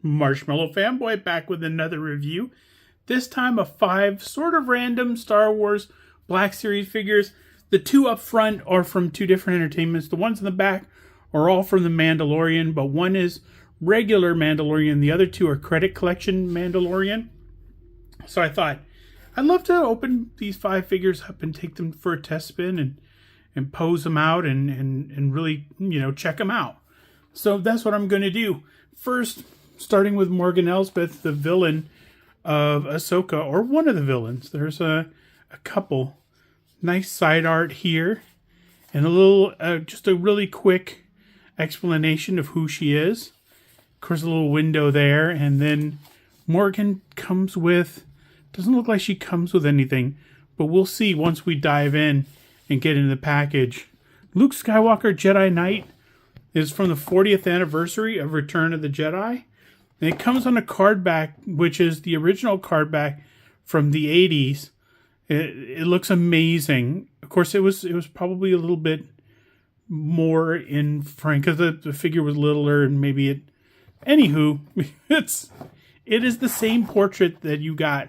Marshmallow Fanboy back with another review. This time of 5 sort of random Star Wars Black Series figures. The 2 up front are from 2 different entertainments. The ones in the back are all from the Mandalorian, but one is regular Mandalorian. The other 2 are credit collection Mandalorian. So I thought, I'd love to open these 5 figures up and take them for a test spin and pose them out and really, check them out. So that's what I'm going to do. First, starting with Morgan Elsbeth, the villain of Ahsoka, or one of the villains. There's a couple. Nice side art here. And a little, just a really quick explanation of who she is. Of course, a little window there. And then Morgan comes with, doesn't look like she comes with anything, but we'll see once we dive in and get into the package. Luke Skywalker Jedi Knight is from the 40th anniversary of Return of the Jedi. And it comes on a card back, which is the original card back from the 80s. It looks amazing. Of course, it was probably a little bit more in frame because the figure was littler and maybe it. Anywho, it is the same portrait that you got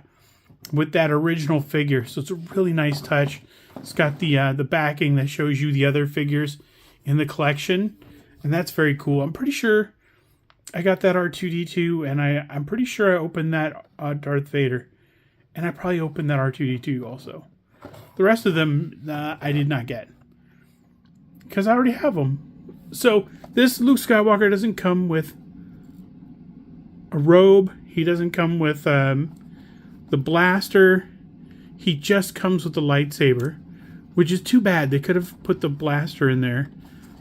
with that original figure, so it's a really nice touch. It's got the backing that shows you the other figures in the collection, and that's very cool. I'm pretty sure I got that R2-D2, and I'm pretty sure I opened that Darth Vader. And I probably opened that R2-D2 also. The rest of them, I did not get. Because I already have them. So, this Luke Skywalker doesn't come with a robe. He doesn't come with the blaster. He just comes with the lightsaber. Which is too bad. They could have put the blaster in there.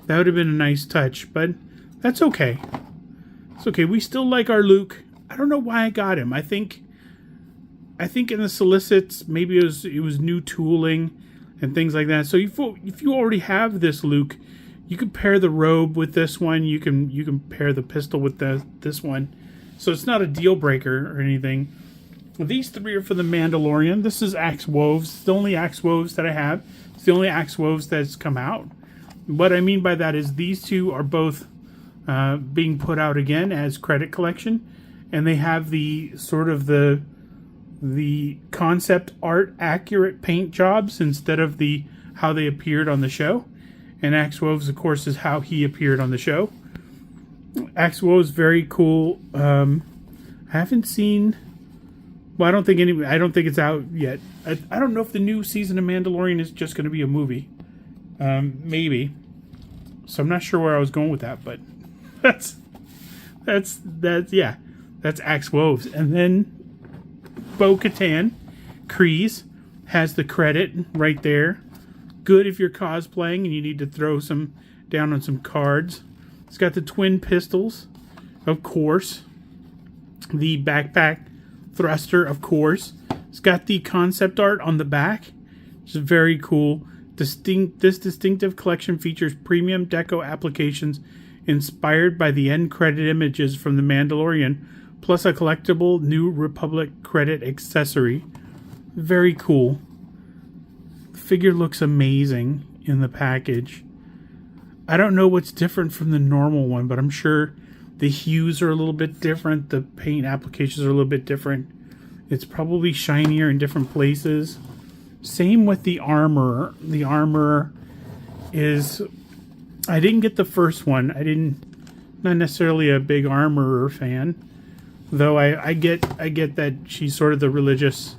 That would have been a nice touch. But that's okay. It's okay. We still like our Luke. I don't know why I got him. I think in the solicits, maybe it was new tooling and things like that. So if you already have this Luke, you can pair the robe with this one. You can pair the pistol with this one. So it's not a deal breaker or anything. These 3 are for the Mandalorian. This is Axe Woves. It's the only Axe Woves that I have. It's the only Axe Woves that's come out. What I mean by that is these 2 are both being put out again as credit collection, and they have the sort of the concept art accurate paint jobs instead of how they appeared on the show. And Axe Woves, of course, is how he appeared on the show. Axe Woves, very cool. I haven't seen. Well, I don't think it's out yet. I don't know if the new season of Mandalorian is just going to be a movie. Maybe. So I'm not sure where I was going with that, but that's Axe Woves. And then Bo-Katan, Kryze, has the credit right there. Good if you're cosplaying and you need to throw some down on some cards. It's got the twin pistols, of course. The backpack thruster, of course. It's got the concept art on the back, which is very cool. This distinctive collection features premium deco applications inspired by the end credit images from The Mandalorian, plus a collectible New Republic credit accessory. Very cool. The figure looks amazing in the package. I don't know what's different from the normal one, but I'm sure the hues are a little bit different. The paint applications are a little bit different. It's probably shinier in different places. Same with the armor. The armor is... I didn't get the first one. Not necessarily a big armorer fan. Though I get that she's sort of the religious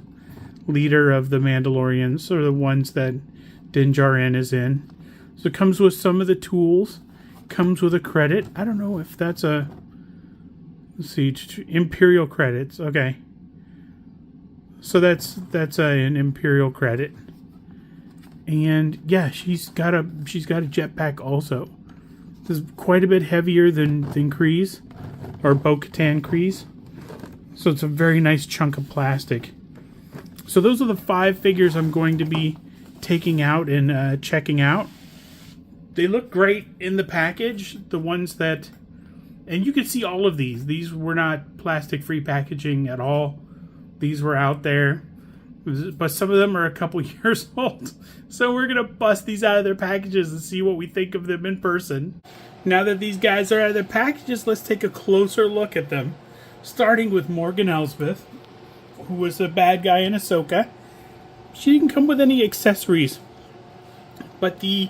leader of the Mandalorians, or the ones that Din Djarin is in. So it comes with some of the tools. Comes with a credit. I don't know if that's a... Let's see. Imperial credits. Okay. So that's an Imperial credit. And yeah, she's got a jetpack also. This is quite a bit heavier than Kryze, or Bo-Katan Kryze. So it's a very nice chunk of plastic. So those are the 5 figures I'm going to be taking out and checking out. They look great in the package. The ones that... And you can see all of these. These were not plastic-free packaging at all. These were out there. But some of them are a couple years old. So we're going to bust these out of their packages and see what we think of them in person. Now that these guys are out of their packages, let's take a closer look at them. starting with Morgan Elsbeth, who was the bad guy in Ahsoka. She didn't come with any accessories, but the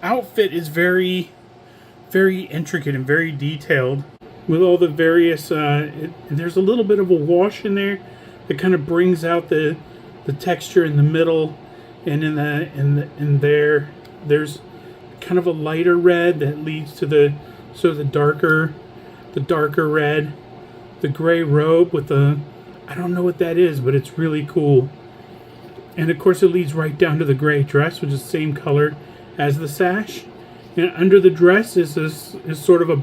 outfit is very, very intricate and very detailed with all the various. There's a little bit of a wash in there that kind of brings out the texture in the middle, and in there there's kind of a lighter red that leads to the darker red, the gray robe with the, I don't know what that is, but it's really cool. And of course it leads right down to the gray dress, which is the same color as the sash. And under the dress is sort of a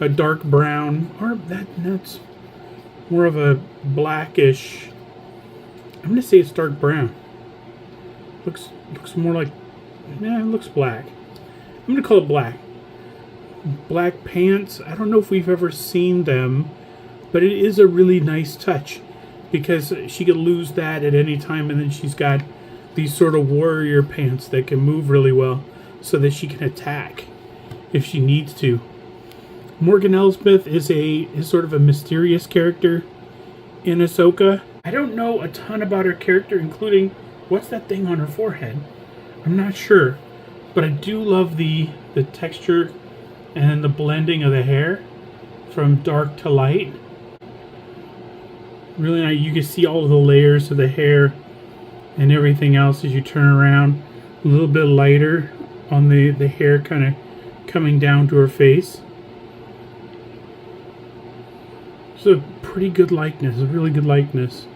dark brown, or that's more of a blackish. I'm gonna say it's dark brown. Looks more like, yeah, it looks black. I'm gonna call it black. Black pants. I don't know if we've ever seen them, but it is a really nice touch, because she could lose that at any time, and then she's got these sort of warrior pants that can move really well so that she can attack if she needs to. Morgan Elsbeth is sort of a mysterious character in Ahsoka. I don't know a ton about her character, including what's that thing on her forehead. I'm not sure, but I do love the texture and the blending of the hair from dark to light. Really nice. You can see all of the layers of the hair and everything else as you turn around. A little bit lighter on the hair, kind of coming down to her face. It's a pretty good likeness, a really good likeness.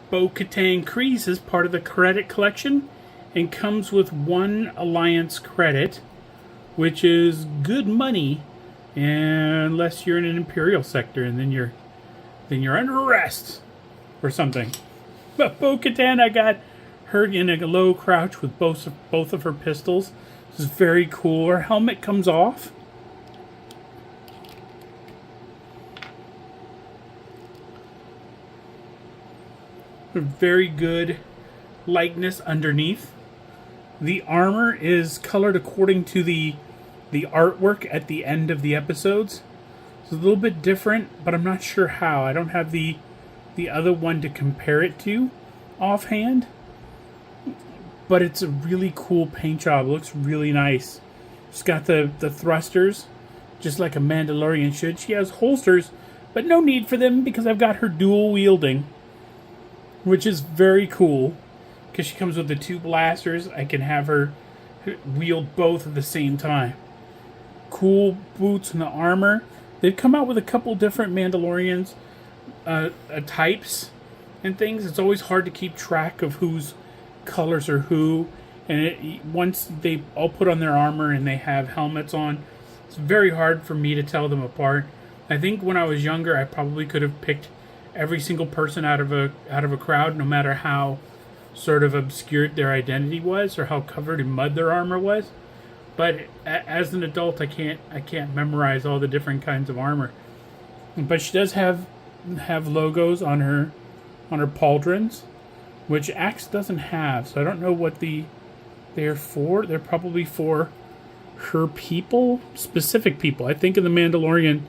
Bo-Katan Kryze is part of the credit collection and comes with 1 Alliance credit, which is good money unless you're in an Imperial sector, and then you're under arrest or something. But Bo-Katan, I got her in a low crouch with both of her pistols. This is very cool. Her helmet comes off. A very good likeness underneath. The armor is colored according to the artwork at the end of the episodes. It's a little bit different, but I'm not sure how. I don't have the other one to compare it to offhand. But it's a really cool paint job. It looks really nice. She's got the thrusters, just like a Mandalorian should. She has holsters, but no need for them because I've got her dual wielding, which is very cool. Because she comes with the 2 blasters, I can have her wield both at the same time. Cool boots and the armor. They've come out with a couple different Mandalorians types and things. It's always hard to keep track of whose colors are who. And once they all put on their armor and they have helmets on, it's very hard for me to tell them apart. I think when I was younger, I probably could have picked every single person out of a crowd, no matter how sort of obscured their identity was or how covered in mud their armor was. But as an adult, I can't memorize all the different kinds of armor. But she does have logos on her pauldrons, which Axe doesn't have. So I don't know what they're for. They're probably for her people, specific people. I think in the Mandalorian,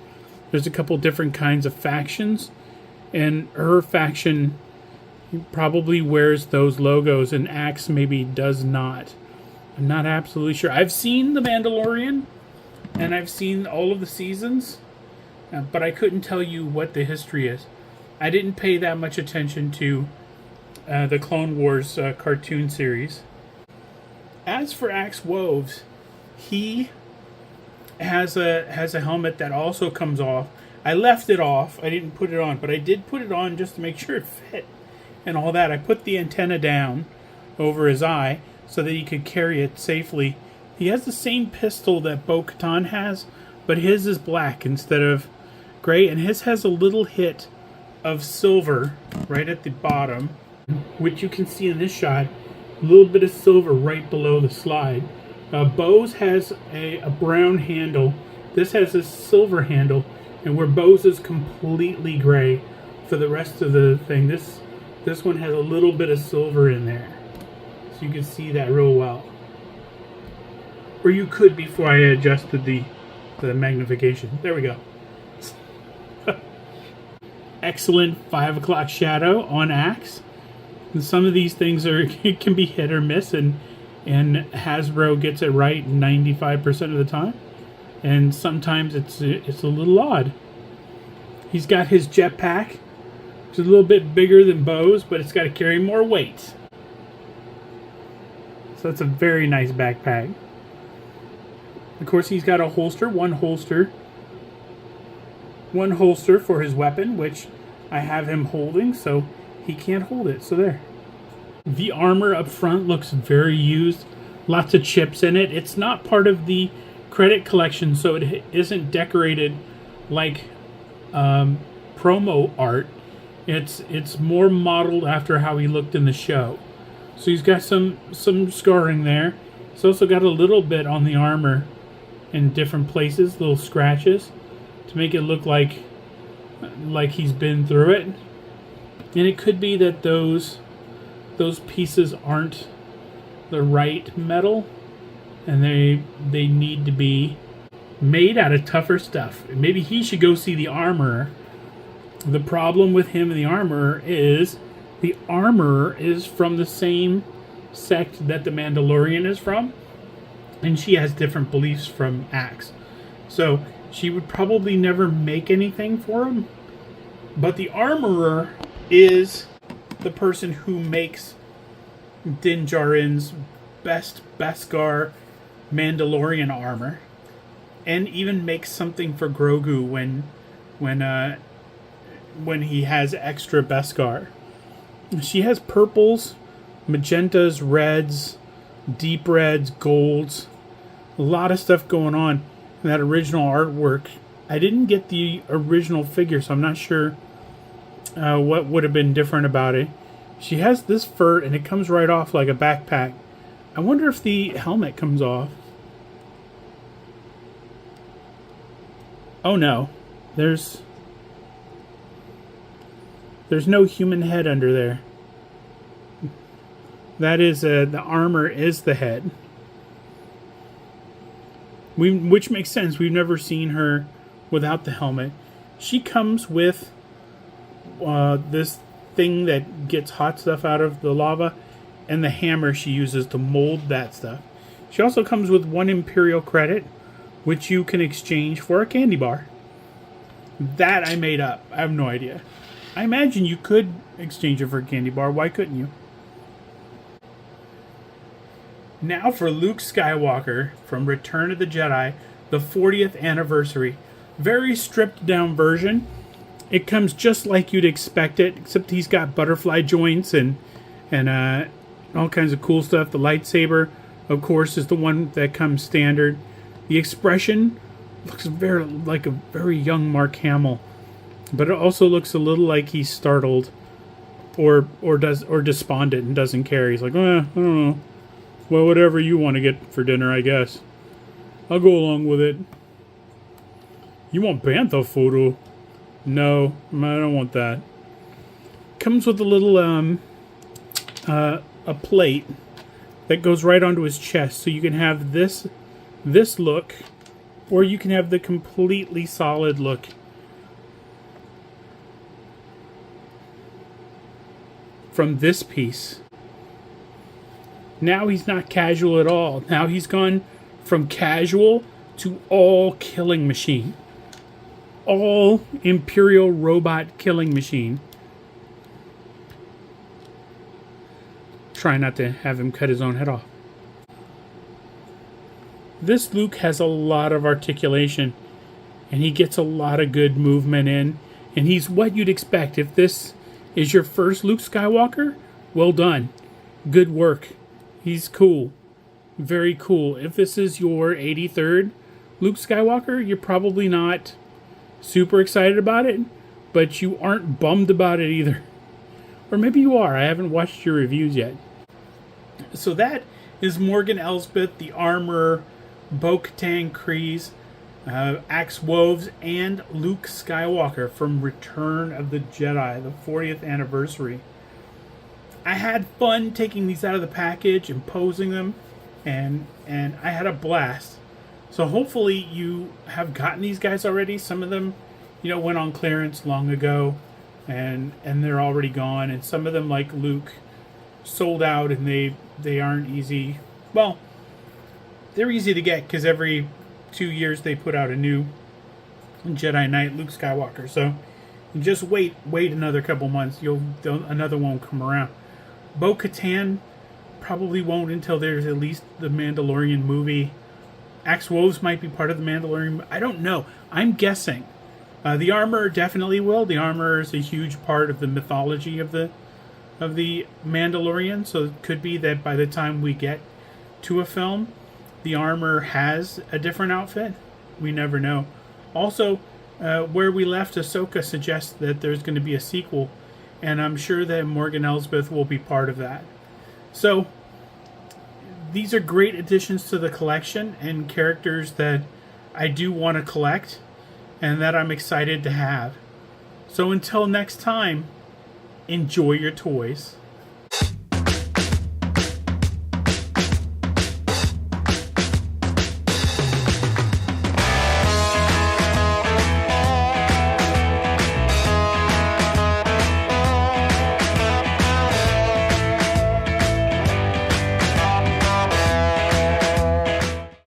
there's a couple different kinds of factions, and her faction probably wears those logos, and Axe maybe does not. I'm not absolutely sure. I've seen The Mandalorian, and I've seen all of the seasons, but I couldn't tell you what the history is. I didn't pay that much attention to the Clone Wars cartoon series. As for Axe Woves, he has a helmet that also comes off. I left it off. I didn't put it on, but I did put it on just to make sure it fit and all that. I put the antenna down over his eye so that he could carry it safely. He has the same pistol that Bo-Katan has, but his is black instead of gray, and his has a little hit of silver right at the bottom, which you can see in this shot. A little bit of silver right below the slide. Bo's has a brown handle. This has a silver handle, and where Bo's is completely gray for the rest of the thing, this one has a little bit of silver in there. So you can see that real well. Or you could before I adjusted the magnification. There we go. excellent 5 o'clock shadow on Axe. And some of these things it can be hit or miss, and Hasbro gets it right 95% of the time, and sometimes it's a little odd. He's got his jetpack, which is a little bit bigger than Bo's, but it's got to carry more weight. So that's a very nice backpack. Of course, he's got a holster, one holster for his weapon, which I have him holding, so he can't hold it. So there. The armor up front looks very used. Lots of chips in it. It's not part of the credit collection, so it isn't decorated like promo art. It's more modeled after how he looked in the show. So he's got some scarring there. He's also got a little bit on the armor in different places, little scratches, to make it look like he's been through it. And it could be that those pieces aren't the right metal, and they need to be made out of tougher stuff. Maybe he should go see the armorer. The problem with him and the armorer is from the same sect that the Mandalorian is from, and she has different beliefs from Axe. So she would probably never make anything for him. But the armorer is the person who makes Din Djarin's best Beskar Mandalorian armor, and even makes something for Grogu when he has extra Beskar. She has purples, magentas, reds, deep reds, golds, a lot of stuff going on in that original artwork. I didn't get the original figure, so I'm not sure what would have been different about it. She has this fur, and it comes right off like a backpack. I wonder if the helmet comes off. Oh no, there's no human head under there. That is the armor is the head. Which makes sense. We've never seen her without the helmet. She comes with this thing that gets hot stuff out of the lava, and the hammer she uses to mold that stuff. She also comes with 1 Imperial credit, which you can exchange for a candy bar. That I made up. I have no idea. I imagine you could exchange it for a candy bar. Why couldn't you? Now for Luke Skywalker from Return of the Jedi, the 40th anniversary. Very stripped down version. It comes just like you'd expect it, except he's got butterfly joints and all kinds of cool stuff. The lightsaber, of course, is the one that comes standard. The expression looks like a very young Mark Hamill, but it also looks a little like he's startled or despondent and doesn't care. He's like, I don't know. Well, whatever you want to get for dinner, I guess. I'll go along with it. You want bantha photo? No, I don't want that. Comes with a little a plate that goes right onto his chest, so you can have this look, or you can have the completely solid look. From this piece. Now he's not casual at all. Now he's gone from casual to all killing machine. All Imperial robot killing machine. Try not to have him cut his own head off. This Luke has a lot of articulation, and he gets a lot of good movement in, and he's what you'd expect. If this is your first Luke Skywalker, well done. Good work. He's cool. Very cool. If this is your 83rd Luke Skywalker, you're probably not super excited about it, but you aren't bummed about it either. Or maybe you are. I haven't watched your reviews yet. So that is Morgan Elsbeth, the Armorer, Bo-Katan, Kryze, Axe Woves, and Luke Skywalker from Return of the Jedi, the 40th anniversary. I had fun taking these out of the package and posing them, and I had a blast. So hopefully you have gotten these guys already. Some of them, went on clearance long ago. and they're already gone. And some of them, like Luke, sold out, and they aren't easy. Well, they're easy to get because every 2 years they put out a new Jedi Knight, Luke Skywalker. So just wait another couple months. Another won't come around. Bo-Katan probably won't until there's at least the Mandalorian movie. Woves might be part of the Mandalorian. I don't know. I'm guessing. The armor definitely will. The armor is a huge part of the mythology of the Mandalorian. So it could be that by the time we get to a film, the armor has a different outfit. We never know. Also, where we left Ahsoka suggests that there's going to be a sequel, and I'm sure that Morgan Elsbeth will be part of that. So these are great additions to the collection and characters that I do want to collect and that I'm excited to have. So until next time, enjoy your toys.